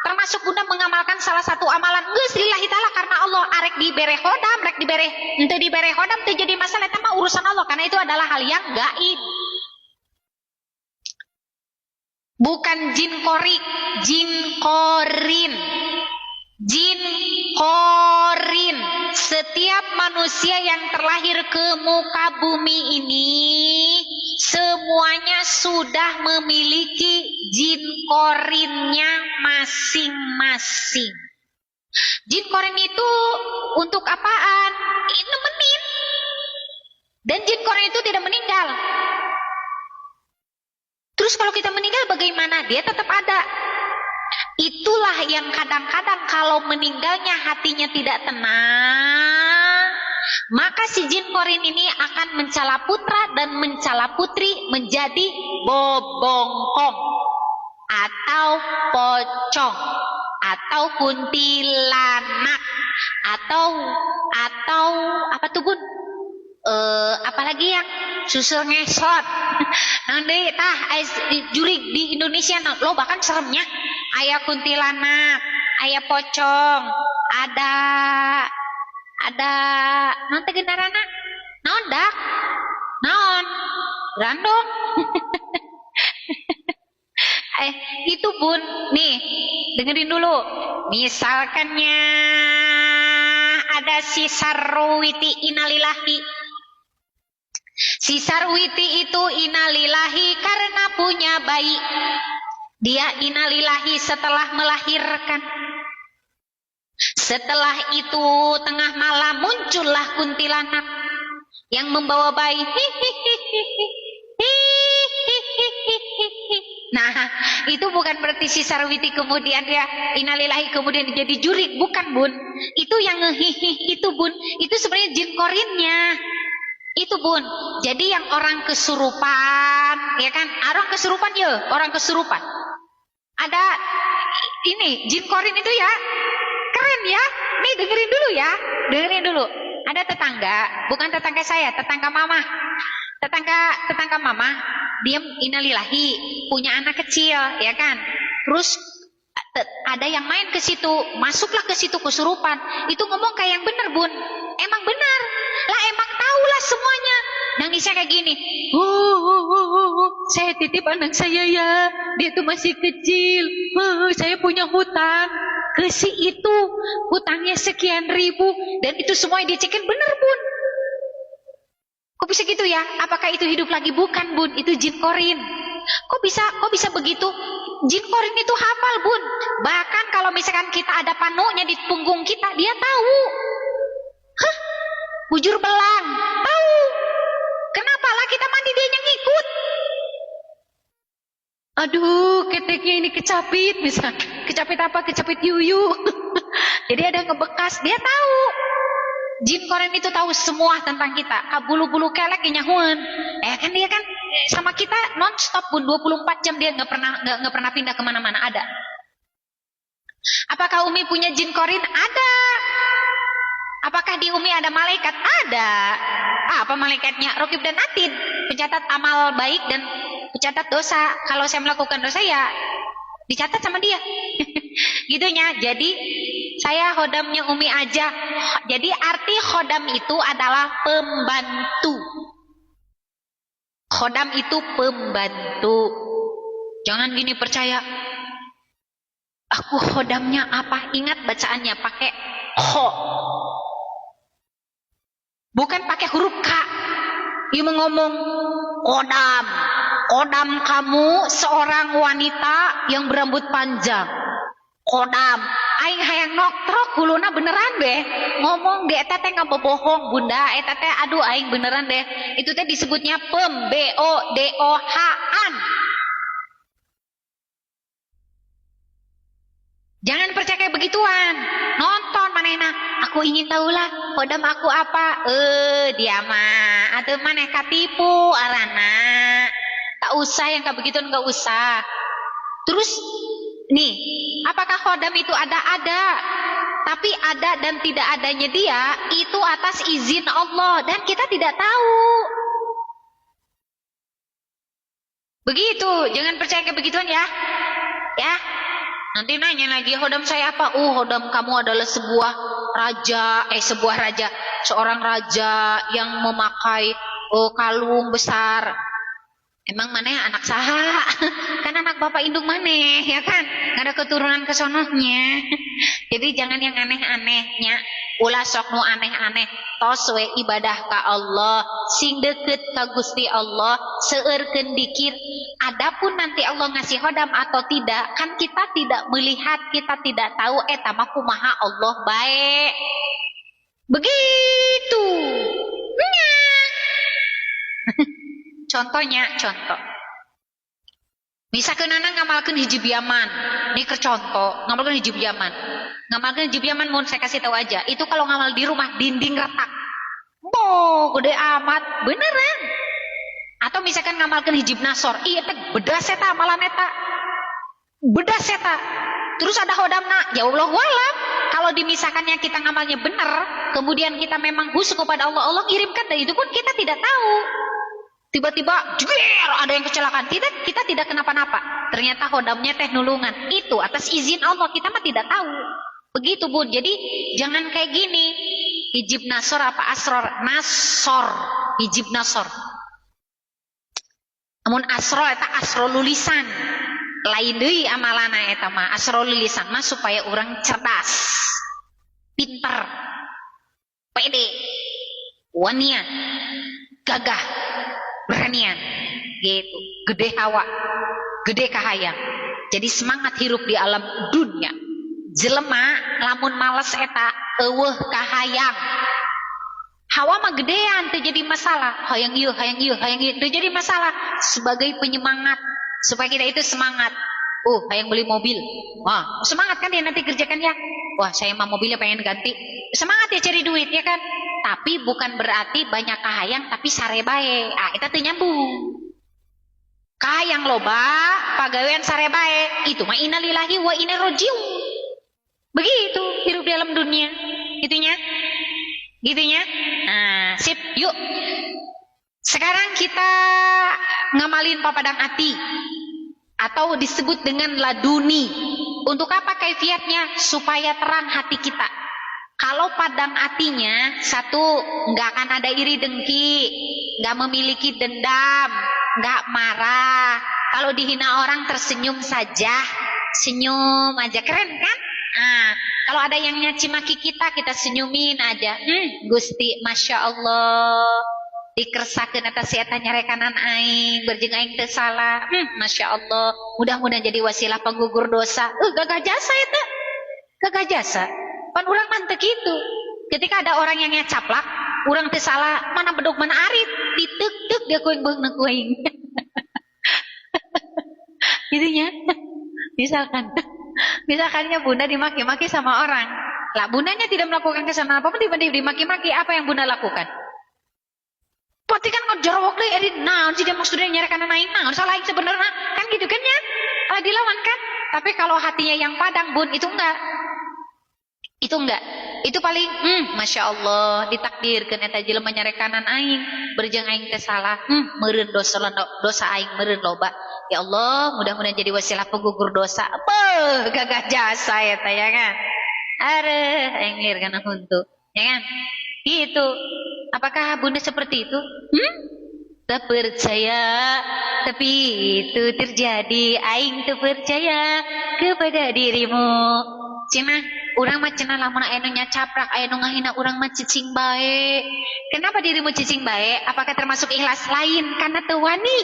Termasuk Bunda mengamalkan salah satu amalan. Geus lillahi ta'ala karena Allah. Arek dibere khodam, rek dibere. Ente dibere khodam, itu jadi masalah. Itu mah urusan Allah. Karena itu adalah hal yang gaib. Bukan jin korik, jin korin. Jin korin. Setiap manusia yang terlahir ke muka bumi ini semuanya sudah memiliki jin korinnya masing-masing. Jin korin itu untuk apaan? Nemenin. Dan jin korin itu tidak meninggal. Terus kalau kita meninggal bagaimana? Dia tetap ada. Itulah yang kadang-kadang kalau meninggalnya hatinya tidak tenang, maka si jin korin ini akan mencala putra dan mencala putri menjadi bobongkong atau pocong atau kuntilanak atau apa tuh Bun? Apalagi yang susul ngesot. Nanti jurig di Indonesia lo bahkan seremnya. Aya kuntilanak, aya pocong, ada nanti gendarana, naon dak, naon, random. Itu Bun, nih dengerin dulu. Misalkannya ada si Sarwiti inalilahi. Si Sarwiti itu inalilahi karena punya bayi. Dia inalilahi setelah melahirkan. Setelah itu tengah malam muncullah kuntilanak yang membawa bayi. Nah, itu bukan berarti si Sarwiti kemudian dia inalilahi kemudian jadi jurik, bukan Bun. Itu yang ngehihi itu Bun. Itu sebenarnya jin korinnya. Itu Bun. Jadi yang orang kesurupan, ya kan? Orang kesurupan ya, orang kesurupan. Ada ini jin korin itu ya keren ya. Nih dengerin dulu ya, dengerin dulu. Ada tetangga, bukan tetangga saya, tetangga mama. Tetangga mama, dia inalilahi punya anak kecil, ya kan? Terus ada yang main ke situ, masuklah ke situ kesurupan. Itu ngomong kayak yang bener Bun. Emang benar. Lah emang tahulah semuanya. Nangisnya kayak gini. Saya titip anak saya ya. Dia tuh masih kecil. Saya punya hutang. Ke si itu hutangnya sekian ribu. Dan itu semua yang dicekin bener Bun. Kok bisa gitu ya? Apakah itu hidup lagi? Bukan Bun. Itu jin korin. Kok bisa begitu? Jin korin itu hafal Bun. Bahkan kalau misalkan kita ada panunya di punggung kita, dia tahu. Bujur belang, tahu. Kenapa lah kita mandi dia yang ngikut? Aduh, keteknya ini kecapit, misal. Kecapit apa? Kecapit yuyu. Jadi ada ngebekas, dia tahu. Jin korin itu tahu semua tentang kita. Bulu-bulu kelek nyahuan. Kan dia kan sama kita non-stop Bun, 24 jam dia nggak pernah pindah kemana-mana. Ada. Apakah Umi punya jin korin? Ada. Apakah di Umi ada malaikat? Ada. Apa malaikatnya? Rokib dan Atid, pencatat amal baik dan pencatat dosa. Kalau saya melakukan dosa ya dicatat sama dia. Gitunya. Jadi saya khodamnya Umi aja. Jadi arti khodam itu adalah pembantu. Khodam itu pembantu. Jangan gini percaya. Aku khodamnya apa? Ingat bacaannya pakai kho. Bukan pakai huruf K. Ia ngomong, Kodam, Kodam kamu seorang wanita yang berambut panjang. Kodam, aing hayang noktrok kuluna beneran deh. Ngomong deh, eta teh ngabobohong bunda, eta teh aduh aing beneran deh. Itu teh disebutnya pembodohan. Jangan percaya kayak begituan. Nonton manehna. Aku ingin tahulah kodam aku apa. Dia mah atuh maneh katipu arana. Tak usah yang kayak begituan, enggak usah. Terus nih, apakah kodam itu ada? Ada. Tapi ada dan tidak adanya dia itu atas izin Allah dan kita tidak tahu. Begitu, jangan percaya kayak begituan ya. Ya. Nanti nanya lagi, hodam saya apa? Hodam kamu adalah seorang raja yang memakai kalung besar. Emang mana ya anak saha? Kan anak bapak induk maneh, ya kan? Gak ada keturunan kesonohnya. Jadi jangan yang aneh-anehnya. Ulah sok nu aneh-aneh. Tos we ibadah ka Allah, sing deket ka Gusti Allah, seueurkeun dikir. Adapun nanti Allah ngasih hodam atau tidak, kan kita tidak melihat, kita tidak tahu eta mah kumaha Allah baik. Begitu. Contoh. Misalkan anak ngamalkan hijib Yaman, ini ke contoh, ngamalkan hijib Yaman. Ngamalkan hijib Yaman, mau saya kasih tahu aja, itu kalau ngamal di rumah dinding retak. Gede amat, beneran. Atau misalkan ngamalkan hijib Nasor, iya teh bedas eta amalan eta. Bedas eta. Terus ada hodamna, ya Allah walam. Kalau dimisalkannya kita ngamalnya benar, kemudian kita memang khusyuk kepada Allah, Allah kirimkan, dan itu pun kita tidak tahu. Tiba-tiba jger, ada yang kecelakaan, kita tidak kenapa-napa. Ternyata hodamnya teh nulungan. Itu atas izin Allah, kita mah tidak tahu. Begitu Bun. Jadi jangan kayak gini. Hijib Nasor apa Asror? Nasor. Hijib Nasor. Namun Asror eta asrolul lisan. Lain deui amalana eta mah. Asrolul lisan mah supaya orang cerdas, pinter, pede, wanian, gagah, beranian, gitu. Gede hawa, gede kahayang. Jadi semangat hirup di alam dunia. Jelema lamun males eta eueuh kahayang. Hawa mah gedean teu jadi masalah. Hayang ieu teu jadi masalah, sebagai penyemangat supaya kita itu semangat. Hayang beli mobil. Wah, semangat kan dia nanti kerjakan ya. Wah, saya mah mobilnya pengen ganti. Semangat ya cari duit ya kan. Tapi bukan berarti banyak kahayang tapi sare bae. Eta teu nyambung. Kahayang loba, pagawean sare bae, itu mah innalillahi wa inna ilaihi rajiun. Begitu hidup di dalam dunia. Gitunya. Sip, yuk. Sekarang kita ngamalin papadang ati atau disebut dengan laduni. Untuk apa kaifiatnya? Supaya terang hati kita. Kalau padang atinya, satu, nggak akan ada iri dengki, nggak memiliki dendam, nggak marah. Kalau dihina orang tersenyum saja, senyum aja, keren kan? Kalau ada yang nyaci maki kita senyumin aja. Gusti, masya Allah, dikersakeun eta si eta nyarekanan aing, berjeng aing teu salah. Masya Allah, mudah-mudahan jadi wasilah penggugur dosa. Gagah jasa eta, gagah jasa. Pan urang mah teu kitu. Ketika ada orang yang nyacaplak, urang teu salah, mana bedog mana arit, diteuk-teuk dia kuing beung kuing. Gitunya. Misalkannya bunda dimaki-maki sama orang. Lah bundanya tidak melakukan kesalahan apapun, dimaki-maki, apa yang bunda lakukan? Pati kan ngejorok deh, edit naon sih dia maksudnya nyerekanan aing naon salah aing sebenarnya, kan gitu kan ya? Dilawan kan? Tapi kalau hatinya yang padang bun, itu enggak. Itu paling masya Allah ditakdirkeun eta jelema nyarekanan aing, berjeng aing teh salah, meureun dosa aing meureun loba. Ya Allah, mudah-mudahan jadi wasilah penggugur dosa. Gagah jasa eta ya kan. Aing lir kana huntu, ya kan? Gitu. Apakah bunda seperti itu? Tak percaya, tapi itu terjadi. Aing tak percaya kepada dirimu. Cina, Urang mah cenah lamun aya nu nyacaprak, aya nu ngahina urang mah cicing bae. Kenapa dirimu cicing bae? Apakah termasuk ikhlas? Lain karena teu wani.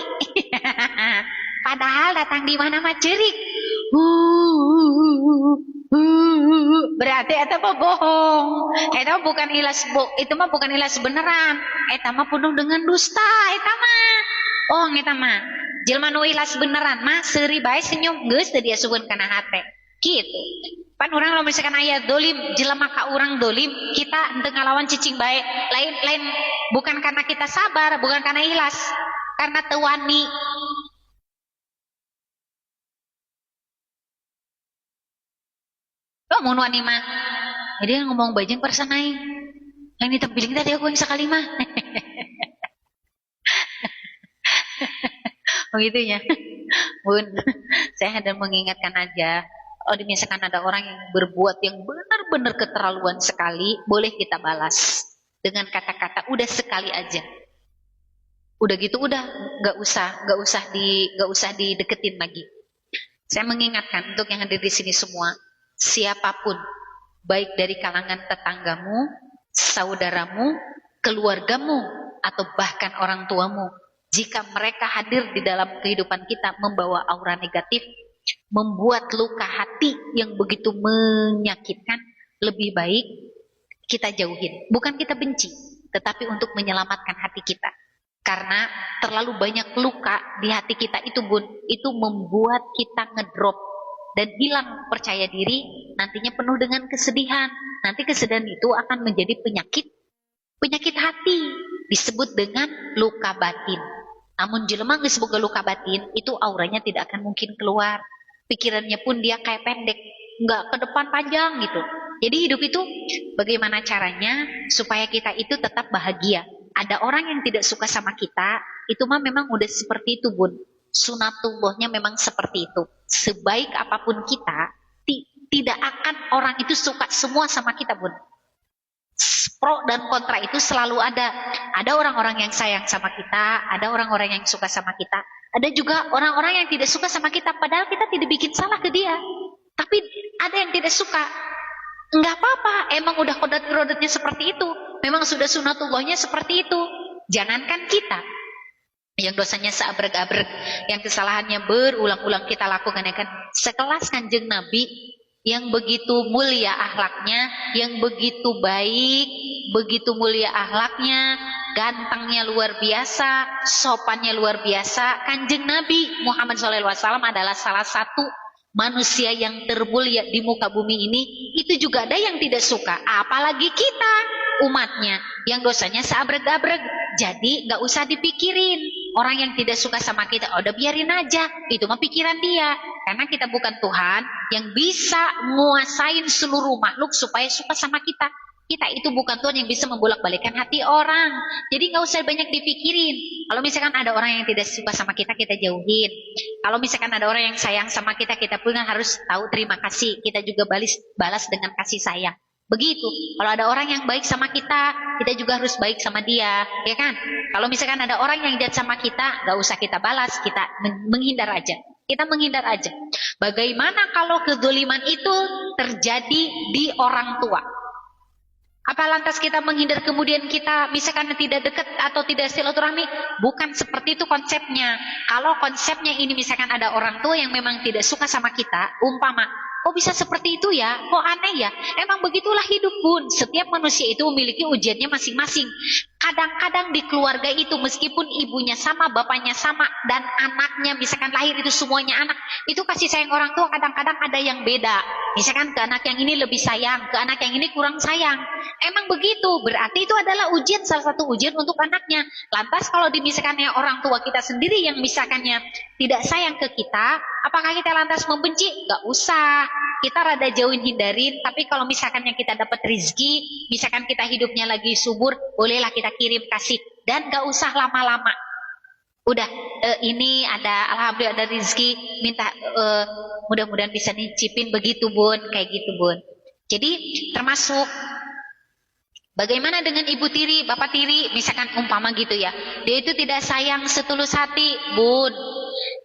Padahal datang di mana mah cerik. Berarti eta mah bohong. Eta bukan ikhlas, itu mah bukan ikhlas beneran. Eta mah penuh dengan dusta, eta mah. Bohong eta mah. Jelema nu ikhlas beneran mah seuri bae senyum geus teu dia sukeun kana hate. Gitu. Pan urang lamun misalkan aya dolim, jelema ka urang dolim, kita henteu ngalawan cicing bae. Lain bukan karena kita sabar, bukan karena ikhlas, karena teu wani. Oh, mun wani mah. Jadi ngomong bajeng persanai. Lain ditempiling tadi aku yang sekali mah. Begitunya. Bun, saya ada mengingatkan aja. Oh, misalkan ada orang yang berbuat yang benar-benar keterlaluan sekali, boleh kita balas dengan kata-kata udah sekali aja. Udah gitu udah, nggak usah dideketin lagi. Saya mengingatkan untuk yang hadir di sini semua, siapapun, baik dari kalangan tetanggamu, saudaramu, keluargamu, atau bahkan orang tuamu, jika mereka hadir di dalam kehidupan kita membawa aura negatif, membuat luka hati yang begitu menyakitkan, lebih baik kita jauhin. Bukan kita benci, tetapi untuk menyelamatkan hati kita. Karena terlalu banyak luka di hati kita itu, Bun, itu membuat kita ngedrop dan hilang percaya diri, nantinya penuh dengan kesedihan. Nanti kesedihan itu akan menjadi penyakit hati, disebut dengan luka batin. Namun jelema geus boga luka batin, itu auranya tidak akan mungkin keluar. Pikirannya pun dia kayak pendek, nggak ke depan panjang gitu. Jadi hidup itu bagaimana caranya supaya kita itu tetap bahagia. Ada orang yang tidak suka sama kita, itu mah memang udah seperti itu, Bun. Sunatullahnya memang seperti itu. Sebaik apapun kita, tidak akan orang itu suka semua sama kita, Bun. Pro dan kontra itu selalu ada. Ada orang-orang yang sayang sama kita, ada orang-orang yang suka sama kita. Ada juga orang-orang yang tidak suka sama kita, padahal kita tidak bikin salah ke dia. Tapi ada yang tidak suka. Enggak apa-apa, emang udah kodrat-kodratnya seperti itu. Memang sudah sunatullahnya seperti itu. Jangankan kita, yang dosanya seabrek-abrek, yang kesalahannya berulang-ulang kita lakukan, ya kan? Sekelas Kanjeng Nabi, yang begitu mulia akhlaknya, yang begitu baik, begitu mulia akhlaknya, gantengnya luar biasa, sopannya luar biasa. Kanjeng Nabi Muhammad SAW adalah salah satu manusia yang termulia di muka bumi ini. Itu juga ada yang tidak suka, apalagi kita umatnya yang dosanya seabrek-abrek. Jadi gak usah dipikirin orang yang tidak suka sama kita, udah biarin aja, itu mah pikiran dia. Karena kita bukan Tuhan yang bisa nguasain seluruh makhluk supaya suka sama kita. Kita itu bukan Tuhan yang bisa membolak-balikan hati orang. Jadi nggak usah banyak dipikirin. Kalau misalkan ada orang yang tidak suka sama kita, kita jauhin. Kalau misalkan ada orang yang sayang sama kita, kita pun harus tahu terima kasih. Kita juga balas dengan kasih sayang. Begitu. Kalau ada orang yang baik sama kita, kita juga harus baik sama dia, ya kan? Kalau misalkan ada orang yang jahat sama kita, nggak usah kita balas, kita menghindar aja. Kita menghindar aja. Bagaimana kalau kedzaliman itu terjadi di orang tua? Apa lantas kita menghindar kemudian kita misalkan tidak dekat atau tidak silaturahmi? Bukan seperti itu konsepnya. Kalau konsepnya ini misalkan ada orang tua yang memang tidak suka sama kita, umpama, kok bisa seperti itu ya? Kok aneh ya? Emang begitulah hidup, Bun. Setiap manusia itu memiliki ujiannya masing-masing. Kadang-kadang di keluarga itu meskipun ibunya sama, bapaknya sama, dan anaknya misalkan lahir itu semuanya anak, itu kasih sayang orang tua kadang-kadang ada yang beda. Misalkan ke anak yang ini lebih sayang, ke anak yang ini kurang sayang. Emang begitu, berarti itu adalah ujian, salah satu ujian untuk anaknya. Lantas kalau misalkannya orang tua kita sendiri yang misalkannya tidak sayang ke kita, apakah kita lantas membenci? Gak usah. Kita rada jauhin, hindarin. Tapi kalau misalkannya kita dapat rezeki, misalkan kita hidupnya lagi subur, bolehlah kita kirim kasih. Dan gak usah lama-lama. Udah, ini ada, alhamdulillah ada rezeki, minta mudah-mudahan bisa nyicipin, begitu, Bun. Kayak gitu, Bun. Jadi termasuk bagaimana dengan ibu tiri, bapak tiri, misalkan umpama gitu ya. Dia itu tidak sayang setulus hati, Bun.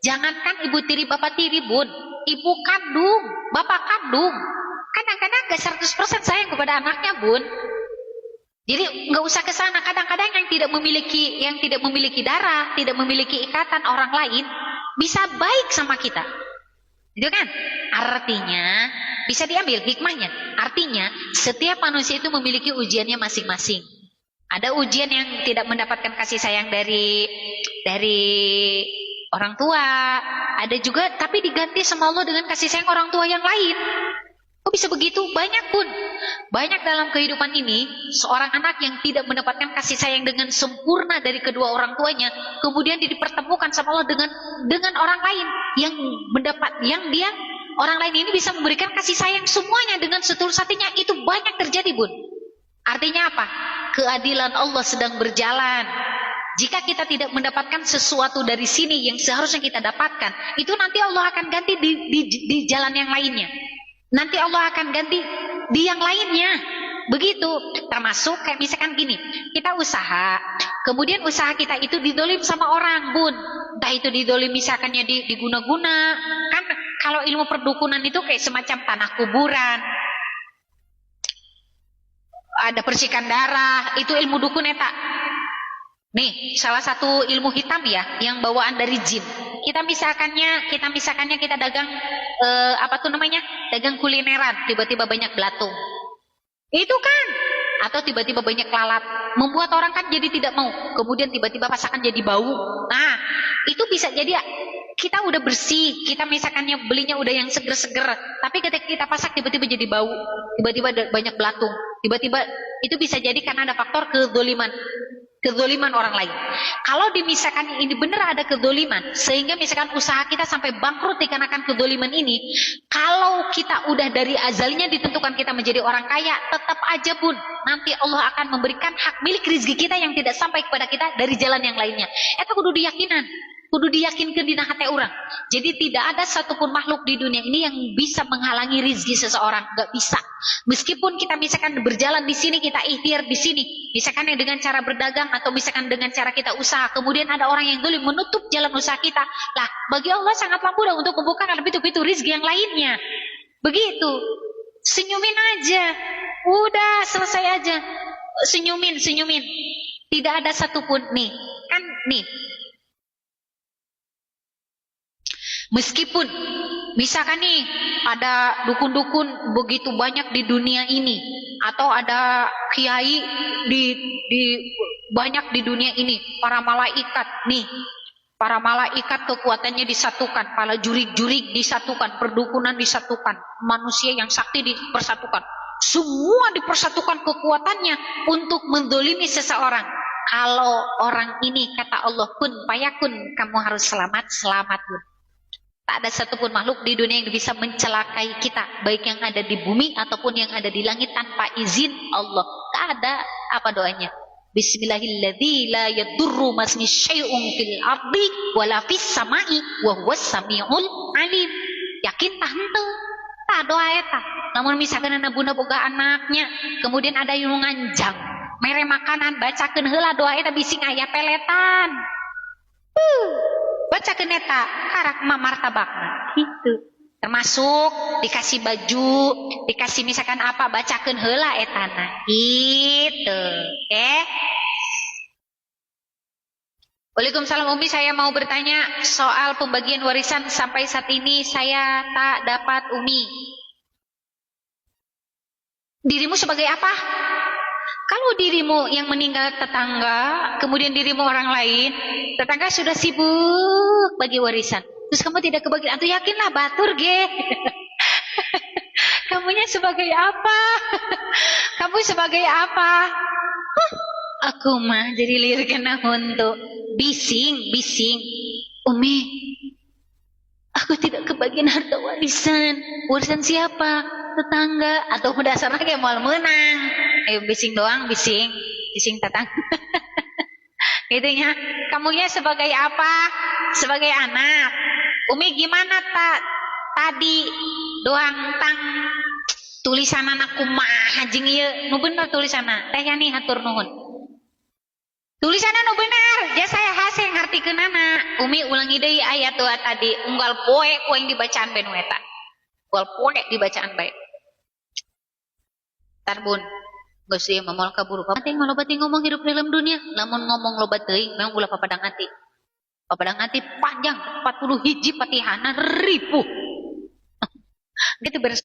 Jangankan ibu tiri, bapak tiri, Bun. Ibu kandung, bapak kandung. Kadang-kadang gak 100% sayang kepada anaknya, Bun. Jadi nggak usah ke sana. Kadang-kadang yang tidak memiliki darah, tidak memiliki ikatan orang lain bisa baik sama kita. Itu kan? Artinya bisa diambil hikmahnya. Artinya setiap manusia itu memiliki ujiannya masing-masing. Ada ujian yang tidak mendapatkan kasih sayang dari orang tua, ada juga tapi diganti sama Allah dengan kasih sayang orang tua yang lain. Kok bisa begitu? Banyak, Bun. Banyak dalam kehidupan ini seorang anak yang tidak mendapatkan kasih sayang dengan sempurna dari kedua orang tuanya, kemudian dipertemukan sama Allah dengan orang lain yang dia orang lain ini bisa memberikan kasih sayang semuanya dengan setulus hatinya. Itu banyak terjadi, Bun. Artinya apa? Keadilan Allah sedang berjalan. Jika kita tidak mendapatkan sesuatu dari sini yang seharusnya kita dapatkan, itu nanti Allah akan ganti di jalan yang lainnya. Nanti Allah akan ganti di yang lainnya. Begitu. Termasuk kayak misalkan gini, kita usaha, kemudian usaha kita itu didolim sama orang, Bun. Entah itu didolim misalkannya diguna-guna. Kan kalau ilmu perdukunan itu kayak semacam tanah kuburan, ada percikan darah, itu ilmu dukun eta. Nih, salah satu ilmu hitam ya, yang bawaan dari jin. Kita misalkannya kita dagang dagang kulineran, tiba-tiba banyak belatung. Itu kan, atau tiba-tiba banyak lalat, membuat orang kan jadi tidak mau. Kemudian tiba-tiba masakan jadi bau. Nah, itu bisa jadi kita udah bersih, kita misalkannya belinya udah yang seger-seger, tapi ketika kita pasak tiba-tiba jadi bau, tiba-tiba banyak belatung. Tiba-tiba itu bisa jadi karena ada faktor kezoliman orang lain. Kalau misalkan ini benar ada kezoliman, sehingga misalkan usaha kita sampai bangkrut dikarenakan kezoliman ini, kalau kita udah dari azalnya ditentukan kita menjadi orang kaya, tetap aja, Bun, nanti Allah akan memberikan hak milik rezeki kita yang tidak sampai kepada kita dari jalan yang lainnya. Itu kudu diyakinkan di hati orang. Jadi tidak ada satupun makhluk di dunia ini yang bisa menghalangi rezeki seseorang, nggak bisa. Meskipun kita misalkan berjalan di sini, kita ikhtiar di sini, misalkan dengan cara berdagang atau misalkan dengan cara kita usaha, kemudian ada orang yang dulu menutup jalan usaha kita, lah bagi Allah sangatlah mudah untuk membukakan pintu-pintu rezeki yang lainnya. Begitu, senyumin aja, udah selesai aja, senyumin. Tidak ada satupun nih. Meskipun misalkan nih ada dukun-dukun begitu banyak di dunia ini, atau ada kiai banyak di dunia ini, para malaikat kekuatannya disatukan, para jurik-jurik disatukan, perdukunan disatukan, manusia yang sakti dipersatukan, semua dipersatukan kekuatannya untuk mendolimi seseorang. Kalau orang ini kata Allah kun payakun, kamu harus selamat pun. Tak ada satupun makhluk di dunia yang bisa mencelakai kita, baik yang ada di bumi ataupun yang ada di langit, tanpa izin Allah. Tak ada. Apa doanya? Bismillahilladzi la yadurru masmi syai'un fil ardi wala fis sama'i wa huwas samiul alim. Yakin tah henteu? Tah doa eta. Namun misalkan anak bunda boga anaknya, kemudian ada yang nganjang, mere makanan, bacakeun heula doa eta bising aya peletan. Bacakeun eta karak martabakna gitu. Termasuk dikasih baju, dikasih misalkan apa, bacakeun heula etana gitu. Waalaikumsalam Umi, saya mau bertanya soal pembagian warisan. Sampai saat ini saya tak dapat, Umi. Dirimu sebagai apa? Kalau dirimu yang meninggal tetangga, kemudian dirimu orang lain, tetangga sudah sibuk bagi warisan, terus kamu tidak kebagian, atau yakinlah batur ge. Kamunya sebagai apa? Kamu sebagai apa? Aku mah jadi liriknya untuk bising. Umi, aku tidak kebagian harta warisan. Warisan siapa? Tetangga. Atau dasarnya kayak mau menang. Ayo bising doang, bising tetangga. Gitunya. Kamunya sebagai apa? Sebagai anak. Umi gimana tadi doang tang tulisan anak kumaha jeung ieu nu bener tulisanna. Teh Yani hatur nuhun. Tulisanna nu bener, jasa saya hasil ngartikeunana. Umi ulangi deui ayat doa tadi, unggal poe yang dibacaan bae nu eta. Unggal poe dibacaan bae. Tarbun. Geus ieu mah moal kaburu. Penting mah loba teh ngomong hidup dalam dunia. Lamun ngomong loba teuing memang ulah papadang ati. Papadang ati panjang 40 hiji patihana ribu. Gitu beres.